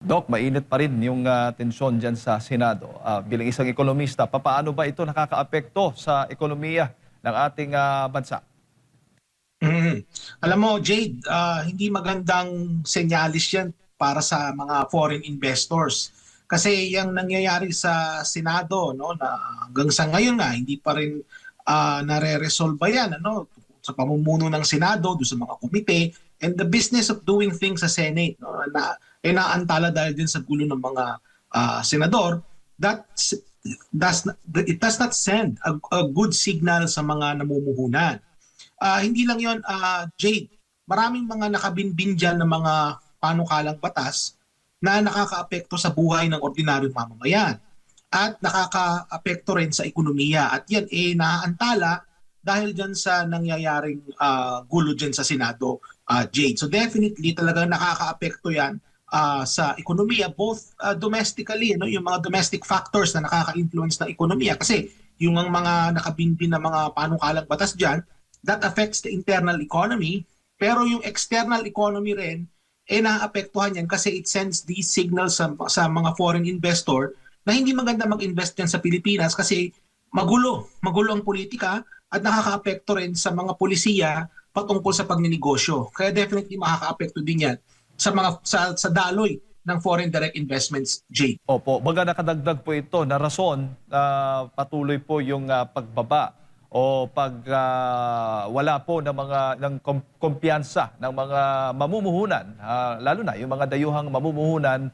Doc, mainit pa rin yung tensyon dyan sa Senado. Bilang isang ekonomista, papaano ba ito nakakaapekto sa ekonomiya ng ating bansa? Mhm. Alam mo, Jade, hindi magandang senyalis yan para sa mga foreign investors. Kasi yung nangyayari sa Senado, no, na hanggang sa ngayon na hindi pa rin nare-resolve yan, ano, sa pamumuno ng Senado, doon sa mga komite, and the business of doing things sa Senate, no, na inaantala dahil din sa gulo ng mga senador, that it does not send a good signal sa mga namumuhunan. Hindi lang yon, Jade. Maraming mga nakabinbin dyan ng mga panukalang batas na nakakaapekto sa buhay ng ordinaryong mamamayan at nakakaapekto rin sa ekonomiya. At yan naaantala dahil dyan sa nangyayaring gulo dyan sa Senado, Jade. So definitely talagang nakakaapekto yan sa ekonomiya, both domestically, no, yung mga domestic factors na nakaka-influence ng ekonomiya. Kasi yung mga nakabinbin na mga panukalang batas dyan, that affects the internal economy, pero yung external economy rin, naapektuhan yan kasi it sends these signals sa mga foreign investor na hindi maganda mag-invest yan sa Pilipinas kasi magulo ang politika at nakakaapekto rin sa mga polisiya patungkol sa pagninegosyo. Kaya definitely makakaapekto din yan sa daloy ng foreign direct investments, Jay. Opo, baga nakadagdag po ito na rason patuloy po yung pagbaba o pag wala po ng mga kumpiyansa ng mga mamumuhunan, lalo na yung mga dayuhang mamumuhunan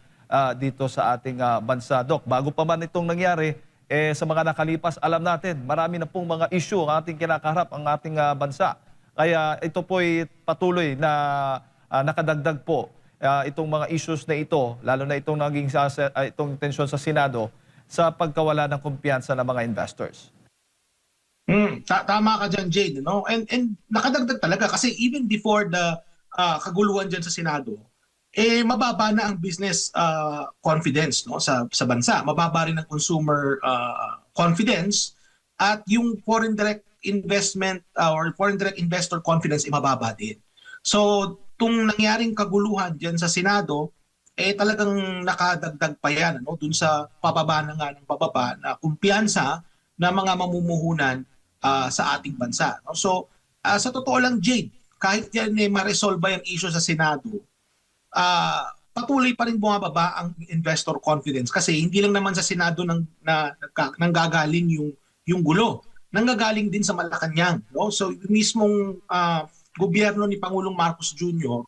dito sa ating bansa. Doc, bago pa man itong nangyari, sa mga nakalipas, alam natin, marami na pong mga issue ang ating kinakaharap, ang ating bansa. Kaya ito po'y patuloy na nakadagdag po itong mga issues na ito, lalo na itong naging itong tensyon sa Senado sa pagkawala ng kumpiyansa ng mga investors. Tama ka dyan, Jade. No? And nakadagdag talaga kasi even before the kaguluhan dyan sa Senado, mababa na ang business confidence, no, sa bansa. Mababa rin ang consumer confidence at yung foreign direct investment or foreign direct investor confidence mababa din. So, tung nangyaring kaguluhan dyan sa Senado, talagang nakadagdag pa yan, no, dun sa pababa na nga ng pababa na kumpiyansa ng mga mamumuhunan sa ating bansa. No? So, sa totoo lang, Jade, kahit yan ma-resolve yung issue sa Senado, patuloy pa rin bumababa ang investor confidence kasi hindi lang naman sa Senado nanggagaling yung gulo. Nanggagaling din sa Malacanang. No? So, yung mismong gobyerno ni Pangulong Marcos Jr.,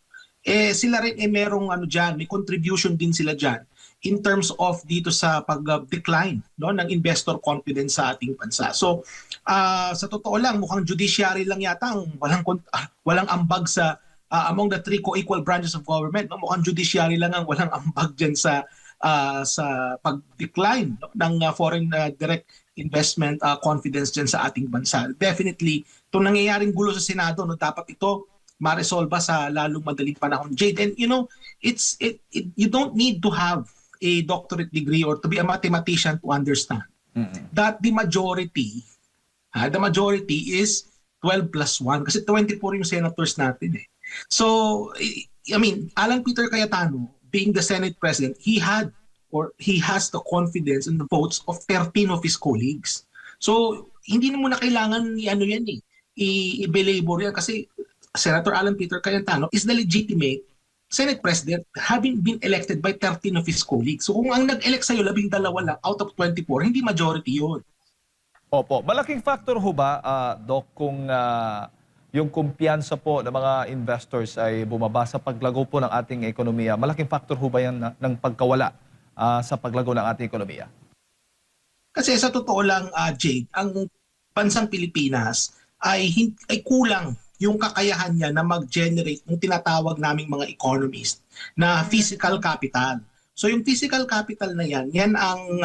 sila rin merong may contribution din sila dyan in terms of dito sa pag-decline, no, ng investor confidence sa ating bansa. So, sa totoo lang, mukhang judiciary lang yata ang walang ambag sa among the three co-equal branches of government. No? Mukhang judiciary lang ang walang ambag dyan sa pag-decline, no, ng foreign direct investment confidence dyan sa ating bansa. Definitely, itong nangyayaring gulo sa Senado, no, dapat ito ma-resolve sa lalong madaling panahon, Jade. And you know, you don't need to have a doctorate degree or to be a mathematician to understand that the majority is 12 plus 1 kasi 24 yung senators natin eh. So, I mean, Alan Peter Cayetano, being the Senate President, he has the confidence and the votes of 13 of his colleagues. So, hindi na muna kailangan i-belabor yan kasi Senator Alan Peter Cayetano is the legitimate Senate President having been elected by 13 of his colleagues. So kung ang nag-elect sa'yo 12 lang out of 24, hindi majority yun. Opo, malaking factor ho ba, Doc, kung yung kumpiyansa po ng mga investors ay bumaba sa paglago po ng ating ekonomiya? Malaking factor ho ba yan ng pagkawala sa paglago ng ating ekonomiya? Kasi sa totoo lang, Jade, ang bansang Pilipinas ay kulang yung kakayahan niya na mag-generate ng tinatawag naming mga economist na physical capital. So yung physical capital na yan ang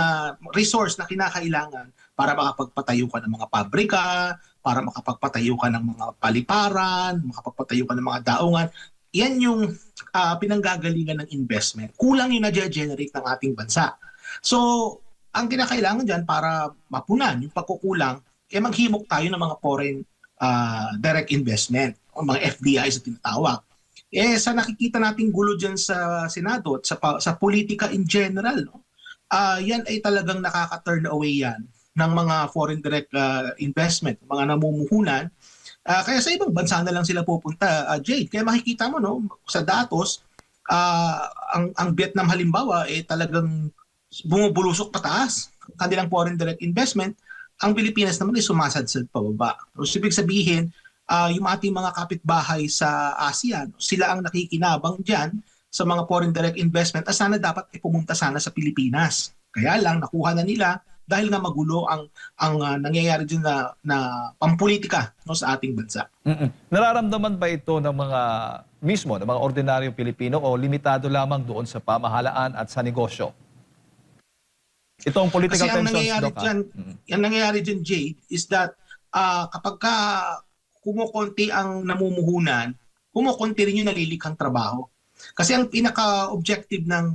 resource na kinakailangan para makapagpatayo ka ng mga pabrika, para makapagpatayo ka ng mga paliparan, makapagpatayo ka ng mga daungan. Yan yung pinanggagalingan ng investment. Kulang yung na-generate ng ating bansa. So ang kinakailangan dyan para mapunan yung pagkukulang, maghimok tayo ng mga foreign direct investment o mga FDI sa tinatawag. Sa nakikita nating gulo diyan sa Senado at sa politika in general, no? Yan ay talagang nakaka-turn away yan ng mga foreign direct investment, mga namumuhunan. Kaya sa ibang bansa na lang sila pupunta, Jade. Kaya makikita mo, no, sa datos, ang Vietnam halimbawa talagang bumubulusok pataas ang kanilang foreign direct investment. Ang Pilipinas naman ay sumasadsad pababa. So ibig sabihin, yung ating mga kapitbahay sa ASEAN, sila ang nakikinabang diyan sa mga foreign direct investment at sana dapat pumunta sana sa Pilipinas. Kaya lang nakuha na nila dahil nga magulo ang nangyayari diyan na pampolitika, no, sa ating bansa. Nararamdaman ba ito ng mga mismo, ng mga ordinaryong Pilipino o limitado lamang doon sa pamahalaan at sa negosyo? Itong political Kasi ang tensions, nangyayari Doc, diyan, ang nangyayari diyan, Jade, is that kapag kumukonti ang namumuhunan, kumukonti rin yung nalilikhang trabaho. Kasi ang pinaka-objective ng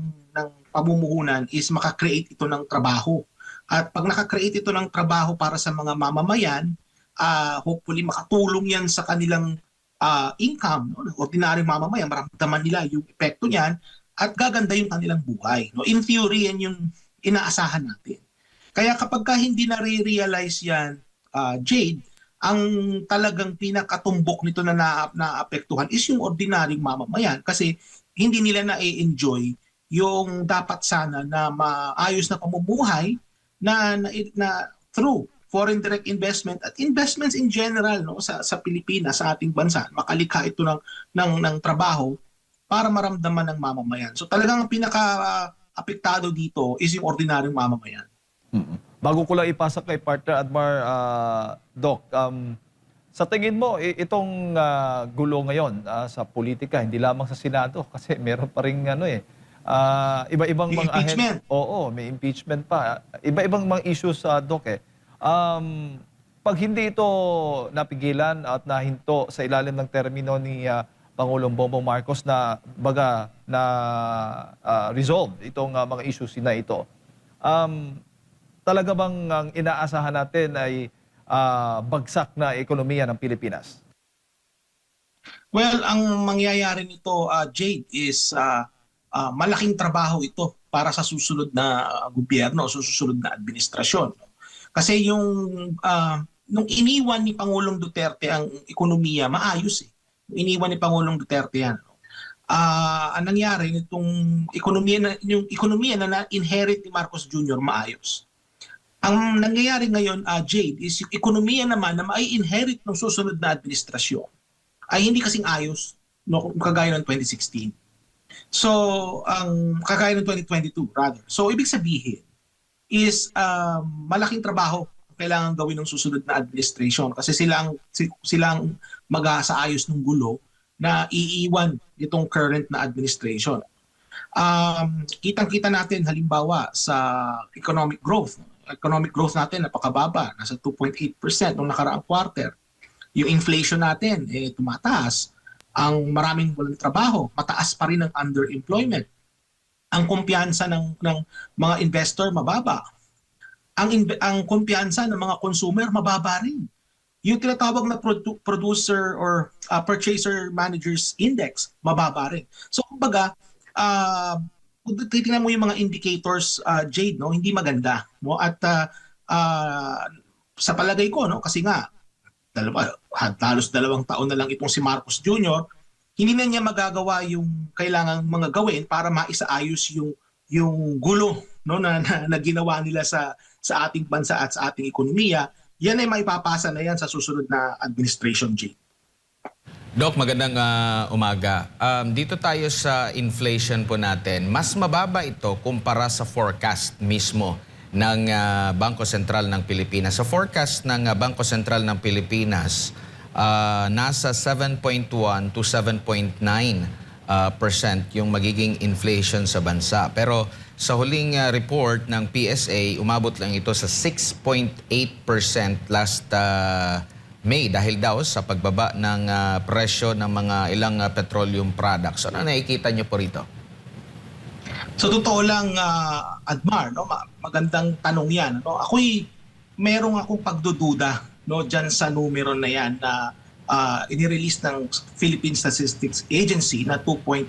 pamumuhunan is makakreate ito ng trabaho. At pag nakakreate ito ng trabaho para sa mga mamamayan, hopefully makatulong yan sa kanilang income, no? Ordinaryong mamamayan, maramdaman nila yung epekto niyan at gaganda yung kanilang buhay. No? In theory, yan yung inaasahan natin. Kaya kapag hindi na-realize yan, Jade, ang talagang pinakatumbok nito na naapektuhan is yung ordinaryong mamamayan kasi hindi nila na-enjoy yung dapat sana na maayos na pamumuhay na through foreign direct investment at investments in general, no, sa Pilipinas, sa ating bansa. Makalikha ito ng trabaho para maramdaman ng mamamayan. So talagang ang pinaka-apektado dito is yung ordinaryong mamamayan. Bago ko lang ipasa kay partner Admar, Doc, sa tingin mo, itong gulo ngayon sa politika, hindi lamang sa Senado, kasi meron pa rin iba-ibang Yung mga impeachment. Oo, may impeachment pa. Iba-ibang mga issues, Doc, eh. Pag hindi ito napigilan at nahinto sa ilalim ng termino ni Pangulong Bongbong Marcos na resolve itong mga issues na ito, talaga bang ang inaasahan natin ay bagsak na ekonomiya ng Pilipinas? Well, ang mangyayari nito, Jade, is malaking trabaho ito para sa susunod na gobyerno, sa susunod na administrasyon. Kasi nung iniwan ni Pangulong Duterte ang ekonomiya, maayos eh. Nung iniwan ni Pangulong Duterte yan. Ang nangyari nitong yung ekonomiya na na-inherit ni Marcos Jr. maayos. Ang nangyayari ngayon, Jade, is yung ekonomiya naman na mai-inherit ng susunod na administrasyon ay hindi kasing ayos, no, kagaya ng 2016. So, ang kagaya ng 2022 rather. So, ibig sabihin is malaking trabaho kailangan gawin ng susunod na administration kasi silang mag-aayos ng gulo na iiwan itong current na administration. Kitang-kita natin halimbawa sa economic growth. Economic growth natin napakababa, nasa 2.8% noong nakaraang quarter. Yung inflation natin tumataas. Ang maraming walang trabaho, mataas pa rin ang underemployment. Ang kumpiyansa ng mga investor mababa. Ang kumpiyansa ng mga consumer mababa rin. Yung tinatawag na producer or purchaser managers index mababa rin. So kumbaga, kung titingnan mo yung mga indicators, Jade, no, hindi maganda, no? At sa palagay ko, no, kasi nga halos 2 taon na lang itong si Marcos Jr., hindi na niya magagawa yung kailangang mga gawin para maisaayos yung gulo, no, na ginawa nila sa ating bansa at sa ating ekonomiya. Yan ay maipapasa na yan sa susunod na administration, Jade. Doc, magandang umaga. Dito tayo sa inflation po natin. Mas mababa ito kumpara sa forecast mismo ng Bangko Sentral ng Pilipinas. Sa forecast ng Bangko Sentral ng Pilipinas, nasa 7.1 to 7.9% yung magiging inflation sa bansa. Pero sa huling report ng PSA, umabot lang ito sa 6.8% last May dahil daw sa pagbaba ng presyo ng mga ilang petroleum products. Ano nakikita niyo po rito? So totoo lang, Admar, no, magandang tanong yan. No? Merong akong pagdududa, no, dyan sa numero na yan na inirelease ng Philippine Statistics Agency na 6.8%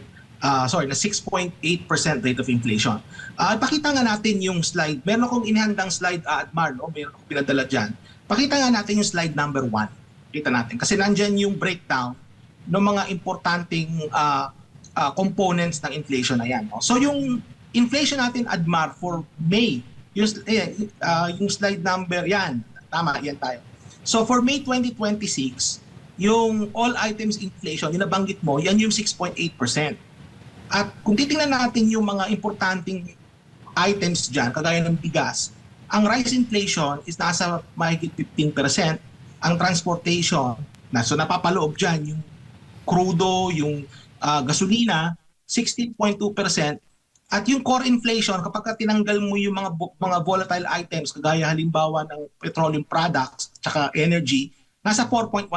rate of inflation. Pakita nga natin yung slide. Meron akong inihandang slide, Admar, no? Meron akong pinadala dyan. Pakita nga natin yung slide number 1. Kita natin. Kasi nandyan yung breakdown ng mga importanteng components ng inflation na yan. No? So yung inflation natin, Admar, for May, yung slide number yan. Tama, yan tayo. So for May 2026, yung all items inflation, yung nabanggit mo, yan yung 6.8%. At kung titingnan natin yung mga importanteng items dyan, kagaya ng bigas, ang rice inflation is nasa mahigit 15%. Ang transportation, so napapaloob dyan yung crudo, yung gasolina, 16.2%. At yung core inflation, kapag tinanggal mo yung mga volatile items, kagaya halimbawa ng petroleum products, tsaka energy, nasa 4.1%.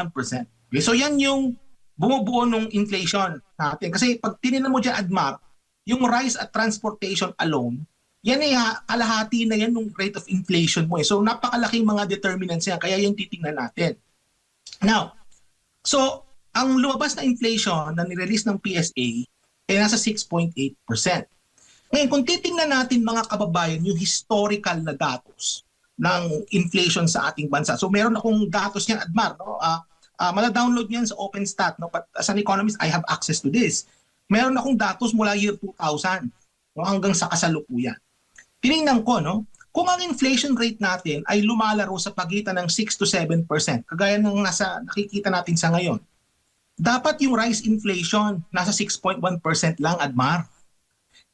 Okay, so yan yung bumubuo ng inflation natin. Kasi pag tinignan mo dyan, Admar, yung rice at transportation alone, yan ay kalahati na yan ng rate of inflation mo. So napakalaking mga determinants yan, kaya yung titingnan natin. Now, so ang lumabas na inflation na nirelease ng PSA ay nasa 6.8%. Ngayon, kung titingnan natin mga kababayan, yung historical na datos ng inflation sa ating bansa. So meron akong datos niyan, Admar, no? Mala-download niyan sa OpenStat, no? But as an economist, I have access to this. Meron akong datos mula year 2000, no? Hanggang sa kasalukuyan. Tinignan ko, no? Kung ang inflation rate natin ay lumalaro sa pagitan ng 6 to 7%, kagaya ng nakikita natin sa ngayon, dapat yung rice inflation nasa 6.1% lang, Admar.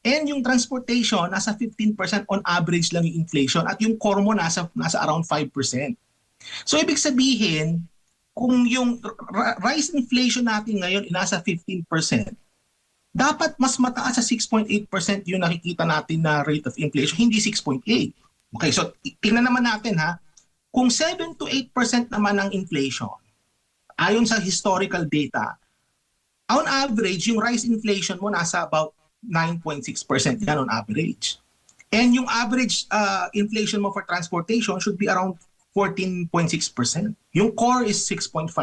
And yung transportation, nasa 15% on average lang yung inflation at yung core mo nasa around 5%. So ibig sabihin, kung yung rice inflation natin ngayon nasa 15%, dapat mas mataas sa 6.8% yung nakikita natin na rate of inflation, hindi 6.8. Okay, so tingnan naman natin ha, kung 7 to 8% naman ang inflation, ayon sa historical data, on average, yung rice inflation mo nasa about 9.6% yan on average. And yung average inflation mo for transportation should be around 14.6%. Yung core is 6.5%.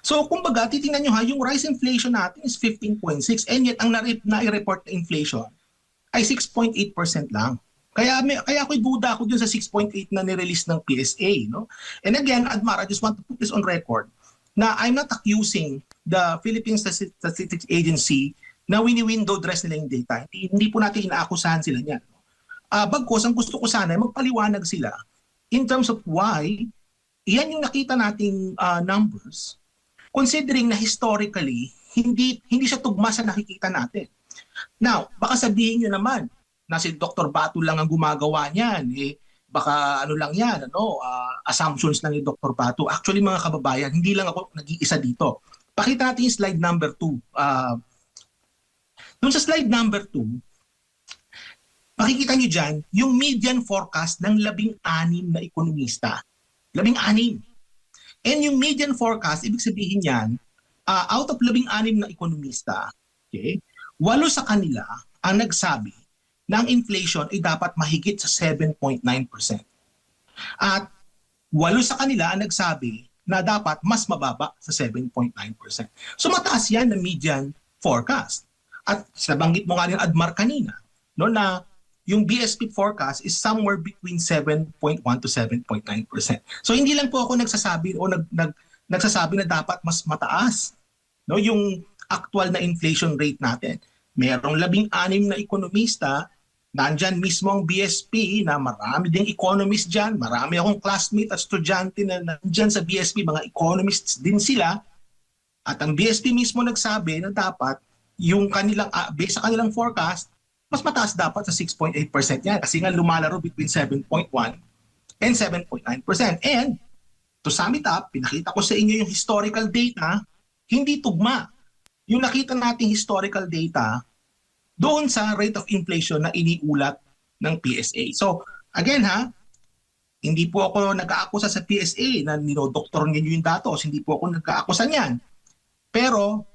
So kumbaga, titingnan nyo ha, yung rice inflation natin is 15.6 and yet ang nai-report na inflation ay 6.8% lang. Kaya ako'y duda ako dun sa 6.8 na nirelease ng PSA. No? And again, Admar, I just want to put this on record na I'm not accusing the Philippine Statistics Agency na wini-window dress nila yung data. Hindi po natin inaakusahan sila niyan. Bagkus, ang gusto ko sana ay magpaliwanag sila in terms of why yan yung nakita nating numbers considering na historically hindi siya tugma sa nakikita natin. Now, baka sabihin nyo naman na si Dr. Batu lang ang gumagawa niyan. Baka ano lang yan, assumptions lang ni Dr. Batu. Actually mga kababayan, hindi lang ako nag-iisa dito. Pakita natin yung slide number 2. Doon sa slide number 2, makikita nyo dyan yung median forecast ng 16 na ekonomista. 16. And yung median forecast, ibig sabihin yan, out of 16 na ekonomista, okay, 8 sa kanila ang nagsabi na ang inflation ay dapat mahigit sa 7.9%. At 8 sa kanila ang nagsabi na dapat mas mababa sa 7.9%. So mataas yan na median forecast. At nabanggit mo nga rin, Admar, kanina, no, na yung BSP forecast is somewhere between 7.1 to 7.9%. So hindi lang po ako nagsasabi o nagsasabi na dapat mas mataas, no, yung actual na inflation rate natin. Merong 16 na ekonomista, nandyan mismo ang BSP na marami ding economists dyan, marami akong classmate at estudyante na nandyan sa BSP, mga economists din sila. At ang BSP mismo nagsabi na dapat yung kanilang, based sa kanilang forecast, mas mataas dapat sa 6.8% yan kasi nga lumalaro between 7.1 and 7.9%. And to sum it up, pinakita ko sa inyo yung historical data, hindi tugma. Yung nakita nating historical data doon sa rate of inflation na iniulat ng PSA. So again ha, hindi po ako nag-aakusa sa PSA na dinodoktor ninyo yung datos, hindi po ako nag-aakusa niyan. Pero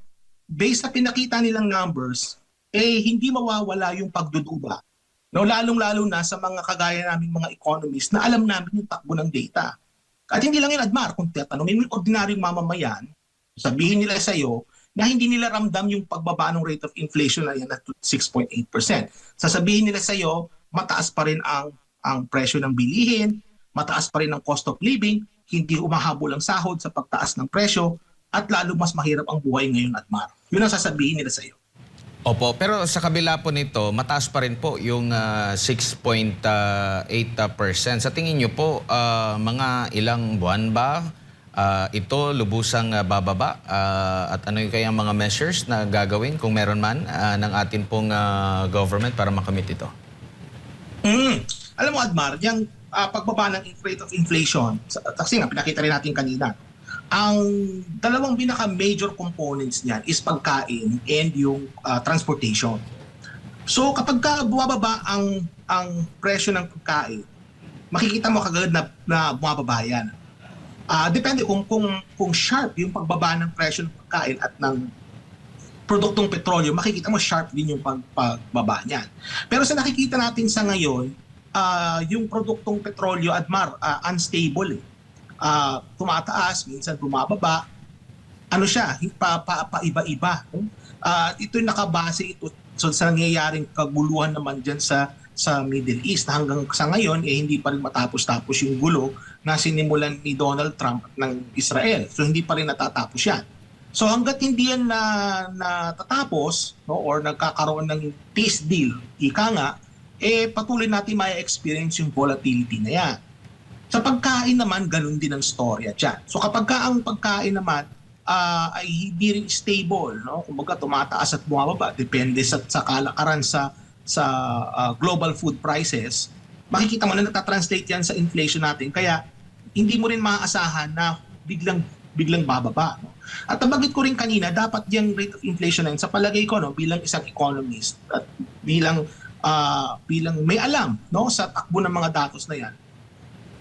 based sa pinakita nilang numbers, hindi mawawala yung pagdududa. No, lalong-lalo na sa mga kagaya naming mga economists na alam namin yung takbo ng data. At hindi lang yun, Admar, kung tatanungin mo yung ordinaryong mamamayan, sabihin nila sa iyo na hindi nila ramdam yung pagbaba ng rate of inflation na yan at 6.8%. Sasabihin nila sa iyo, mataas pa rin ang presyo ng bilihin, mataas pa rin ang cost of living, hindi umahabol ang sahod sa pagtaas ng presyo, at lalo mas mahirap ang buhay ngayon, Admar. Yun ang sasabihin nila sa iyo. Opo, pero sa kabila po nito, mataas pa rin po yung 6.8%. Sa tingin niyo po, mga ilang buwan ba ito lubusang bababa? At ano yung kayang mga measures na gagawin kung meron man ng atin pong government para makamit ito? Alam mo, Admar, yung pagbaba ng rate of inflation, kasi nga pinakita rin natin kanina, ang dalawang pinaka-major components niyan is pagkain and yung transportation. So kapag bumababa ang presyo ng pagkain, makikita mo kagad na bumababa yan. Depende kung sharp yung pagbaba ng presyo ng pagkain at ng produktong petrolyo, makikita mo sharp din yung pagbaba niyan. Pero sa nakikita natin sa ngayon, yung produktong petrolyo, Admar, unstable eh. Tumataas, minsan bumababa. Ano siya, paiba-iba. Ito'y nakabase ito sa nangyayaring kaguluhan naman dyan sa Middle East. Hanggang sa ngayon, hindi pa rin matapos-tapos yung gulo na sinimulan ni Donald Trump ng Israel. So hindi pa rin natatapos yan. So hanggat hindi yan natatapos, no, or nagkakaroon ng peace deal, ika nga, patuloy natin may experience yung volatility na yan. Sa pagkain naman, ganun din ang storya dyan. So kapag ang pagkain naman ay hindi rin stable, no? Kumbaga tumataas at bumababa, depende sa kalakaran sa global food prices, makikita mo na natatranslate yan sa inflation natin. Kaya hindi mo rin maaasahan na biglang bababa. No? At nabanggit ko rin kanina, dapat yung rate of inflation na yun, sa palagay ko, no, bilang isang economist at bilang may alam, no, sa takbo ng mga datos na yan,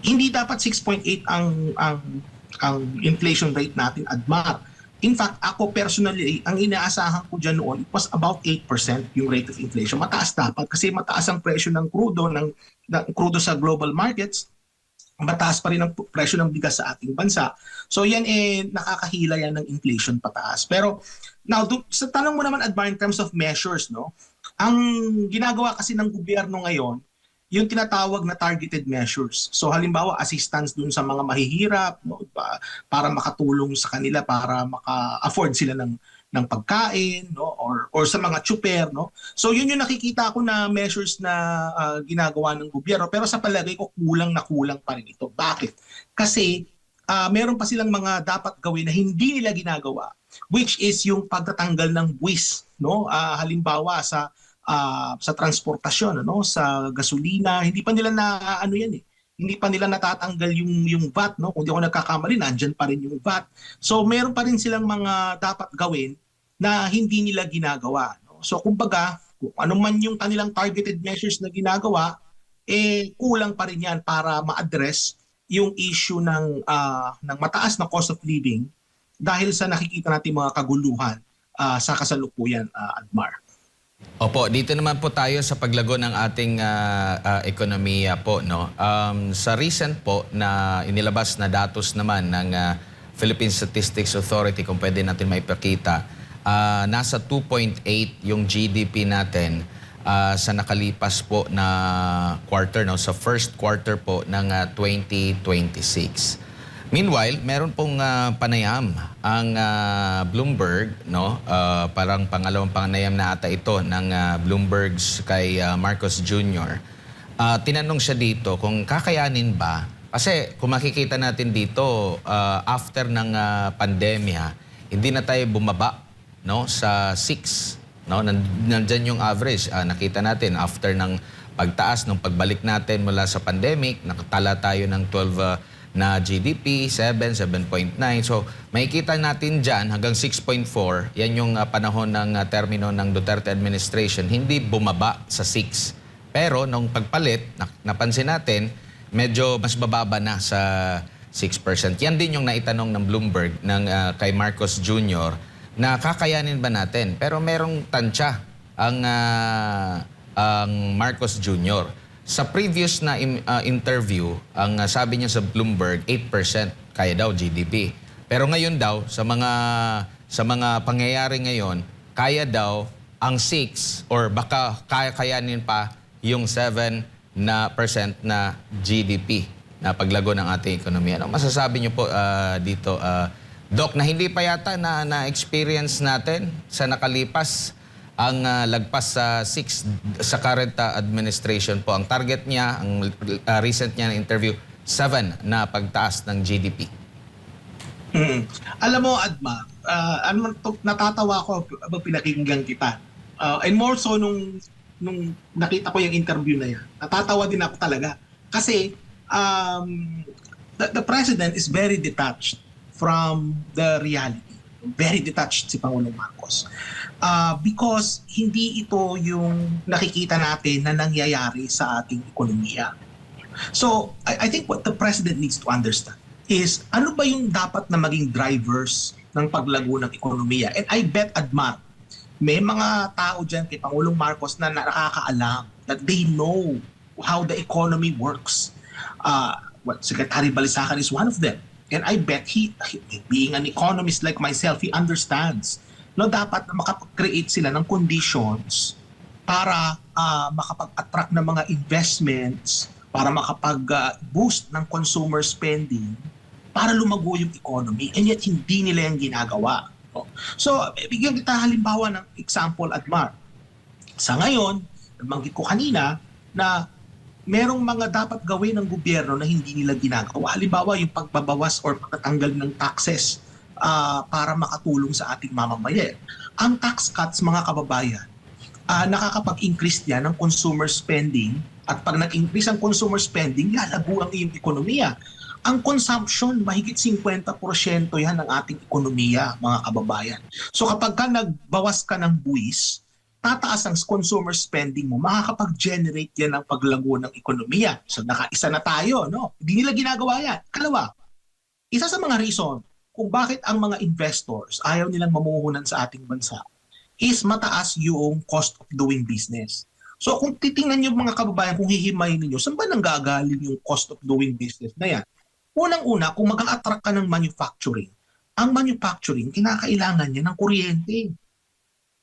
hindi dapat 6.8 ang inflation rate natin, Admar. In fact, ako personally, ang inaasahan ko dyan noon, it was about 8% yung rate of inflation. Mataas dapat kasi mataas ang presyo ng crudo sa global markets, mataas pa rin ang presyo ng bigas sa ating bansa. So yan nakakahila yan ng inflation pataas. Pero now, sa tanong mo naman, Admar, in terms of measures, no, ang ginagawa kasi ng gobyerno ngayon, yung tinatawag na targeted measures. So halimbawa, assistance dun sa mga mahihirap, no, para makatulong sa kanila, para maka-afford sila ng pagkain, no, or sa mga tsuper, no. So yun yung nakikita ko na measures na ginagawa ng gobyerno, pero sa palagay ko kulang pa rin ito. Bakit? Kasi meron pa silang mga dapat gawin na hindi nila ginagawa, which is yung pagtatanggal ng buwis, no. Halimbawa sa transportasyon, ano, sa gasolina, hindi pa nila hindi pa nila natatanggal yung VAT, no. Kung di ako nagkakamali, nandyan pa rin yung VAT. So meron pa rin silang mga dapat gawin na hindi nila ginagawa, no? So kumbaga, kung ano man yung kanilang targeted measures na ginagawa, kulang pa rin yan para ma-address yung issue ng mataas na cost of living dahil sa nakikita natin mga kaguluhan sa kasalukuyan, Admar. Opo, dito naman po tayo sa paglago ng ating ekonomiya po, no. Sa recent po na inilabas na datos naman ng Philippine Statistics Authority, kung pwede natin maipakita, nasa 2.8 yung GDP natin sa nakalipas po na quarter, no, sa first quarter po ng 2026. Meanwhile, meron pong panayam ang Bloomberg, no? Parang pangalawang panayam na ata ito ng Bloomberg's kay Marcos Jr. Tinanong siya dito kung kakayanin ba, kasi kung makikita natin dito, after ng pandemya, hindi na tayo bumaba, no, sa 6. No? Nandyan yung average. Nakita natin after ng pagtaas, ng pagbalik natin mula sa pandemic, nakatala tayo ng 12 na GDP, 7.9. So, makikita natin dyan hanggang 6.4. Yan yung panahon ng termino ng Duterte administration. Hindi bumaba sa 6. Pero nung pagpalit, napansin natin, medyo mas bababa na sa 6%. Yan din yung naitanong ng Bloomberg kay Marcos Jr. na kakayanin ba natin. Pero merong tansya ang Marcos Jr. Sa previous na interview, ang sabi niya sa Bloomberg, 8% kaya daw GDP. Pero ngayon daw, sa mga pangyayari ngayon, kaya daw ang 6 or baka kayanin pa yung 7% na GDP na paglago ng ating ekonomiya. Ano masasabi niyo po dito, Doc, na hindi pa yata na-experience natin sa nakalipas ang lagpas sa 6 sa current administration po. Ang target niya, ang recent niya na interview, 7 na pagtaas ng GDP. Alam mo, Adma, natatawa ko habang pinakinggan kita. And more so nung nakita ko yung interview na yan. Natatawa din ako talaga. Kasi the president is very detached from the reality. Very detached si Pangulong Marcos. Because hindi ito yung nakikita natin na nangyayari sa ating ekonomiya. So, I think what the president needs to understand is ano ba yung dapat na maging drivers ng paglago ng ekonomiya. And I bet, Admar, may mga tao dyan kay Pangulong Marcos na nakakaalam that they know how the economy works. Secretary Balisacan is one of them. And I bet he being an economist like myself, he understands. No, dapat na makapag-create sila ng conditions para makapag-attract ng mga investments, para makapag-boost ng consumer spending, para lumago yung economy. And yet, hindi nila yung ginagawa. No? So, bigyan kita halimbawa ng example, Admar. Sa ngayon, nabanggit ko kanina na merong mga dapat gawin ng gobyerno na hindi nila ginagawa. Halimbawa, yung pagbabawas or pagtatanggal ng taxes para makatulong sa ating mamamayan. Ang tax cuts, mga kababayan, nakakapag-increase yan ng consumer spending at pag nag-increase ang consumer spending, lalago ang iyong ekonomiya. Ang consumption, mahigit 50% yan ng ating ekonomiya, mga kababayan. So kapag ka nagbawas ka ng buwis, tataas ang consumer spending mo, makakapag-generate yan ng paglago ng ekonomiya. So nakaisa na tayo, no? Hindi nila ginagawa yan. Kalawa, isa sa mga reason kung bakit ang mga investors ayaw nilang mamuhunan sa ating bansa is mataas yung cost of doing business. So kung titingnan niyo mga kababayan, kung hihimayin niyo, saan ba nanggagaling yung cost of doing business na yan? Unang-una, kung mag-a-attract ka ng manufacturing, ang manufacturing, kinakailangan niya ng kuryente.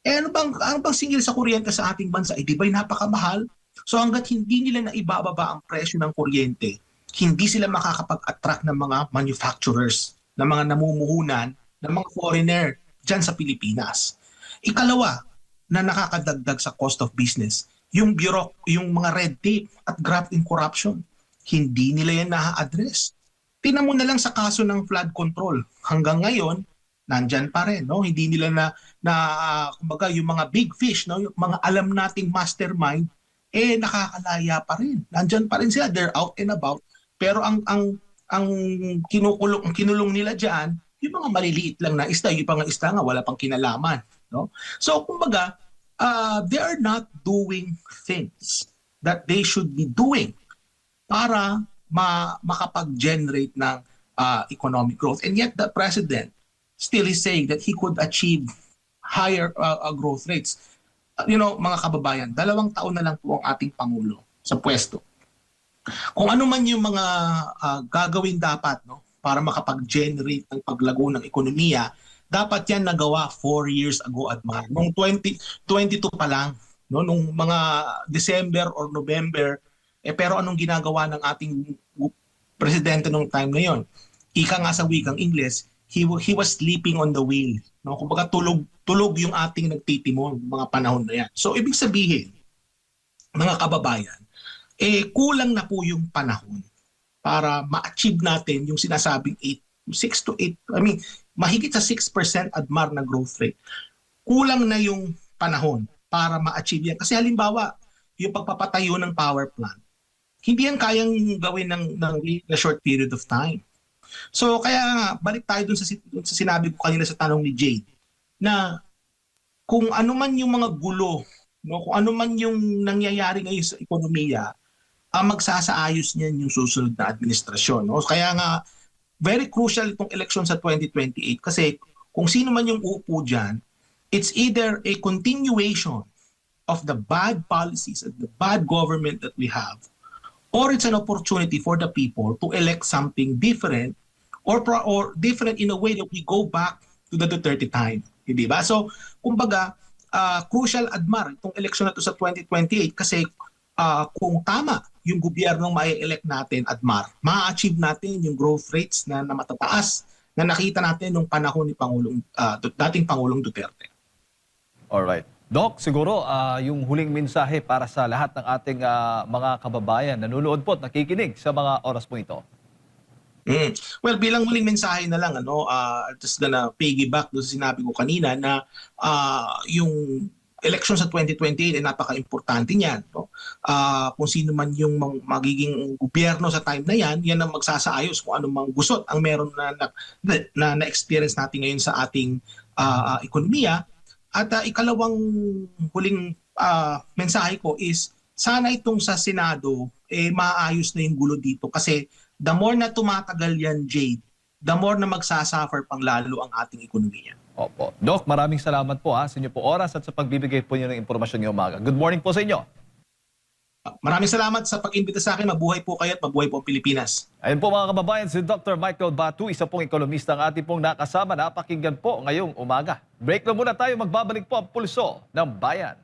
Ano bang singil sa kuryente sa ating bansa? Di ba'y napakamahal? So hanggat hindi nila naibababa ang presyo ng kuryente, hindi sila makakapag-attract ng mga manufacturers, ng mga namumuhunan, ng mga foreigner dyan sa Pilipinas. Ikalawa, na nakakadagdag sa cost of business, yung mga red tape at graft in corruption. Hindi nila yan na-address. Tingnan mo na lang sa kaso ng flood control. Hanggang ngayon, nandyan pa rin, no? Hindi nila kumbaga yung mga big fish, no? Yung mga alam nating mastermind, nakakalaya pa rin. Nandyan pa rin sila, they're out and about. Pero ang kinulong nila diyan, yung mga maliliit lang na isda, yung mga isda nga wala pang kinalaman, no? So kumbaga, they are not doing things that they should be doing para makapag-generate ng economic growth. And yet the president still is saying that he could achieve higher growth rates. Mga kababayan, 2 taon na lang po ang ating Pangulo sa pwesto. Kung ano man yung mga gagawin dapat, no, para makapag-generate ng paglago ng ekonomiya, dapat yan nagawa 4 years ago, Admar. Noong 2022 pa lang, no, nung mga December or November, pero anong ginagawa ng ating presidente nung time na yon? Ika nga sa wikang Ingles, he was sleeping on the wheel. No? Kumbaga tulog yung ating nagtitimon mga panahon na yan. So ibig sabihin, mga kababayan, kulang na po yung panahon para ma-achieve natin yung sinasabing 6 to 8, mahigit sa 6% Admar na growth rate. Kulang na yung panahon para ma-achieve yan. Kasi halimbawa, yung pagpapatayo ng power plant, hindi yan kayang gawin ng a short period of time. So kaya nga, balik tayo dun sa sinabi ko kanina sa tanong ni Jade, na kung ano man yung mga gulo, no, kung ano man yung nangyayari ngayon sa ekonomiya, magsasaayos niyan yung susunod na administrasyon. No? Kaya nga, very crucial itong election sa 2028 kasi kung sino man yung uupo dyan, it's either a continuation of the bad policies and the bad government that we have, or it's an opportunity for the people to elect something different or different in a way that we go back to the Duterte time. Hindi ba? So, kumbaga, crucial admar itong election na to sa 2028 kasi kung tama yung gobyernong mai-elect natin, admar, ma-achieve natin yung growth rates na matataas na nakita natin nung panahon ni dating Pangulong Duterte. Alright. Doc, siguro yung huling mensahe para sa lahat ng ating mga kababayan nanonood po at nakikinig sa mga oras po ito. Well, bilang huling mensahe na lang, just gonna piggyback doon sa sinabi ko kanina na yung election sa 2028 ay napaka-importante niyan. No? Kung sino man yung magiging gobyerno sa time na yan, yan ang magsasaayos kung ano mang gusot ang meron na experience natin ngayon sa ating ekonomiya. At ikalawang huling mensahe ko is sana itong sa Senado maayos na yung gulo dito kasi the more na tumatagal yan, Jade, the more na magsasuffer pang lalo ang ating ekonomiya. Opo. Doc, maraming salamat po sa inyo po oras at sa pagbibigay po niyo ng impormasyon ngayong umaga. Good morning po sa inyo. Maraming salamat sa pag-imbita sa akin. Mabuhay po kayo at mabuhay po ang Pilipinas. Ayun po mga kababayan, si Dr. Michael Batu, isa pong ekonomista ang ating pong nakasama. Napakinggan po ngayong umaga. Break na muna tayo, magbabalik po ang pulso ng bayan.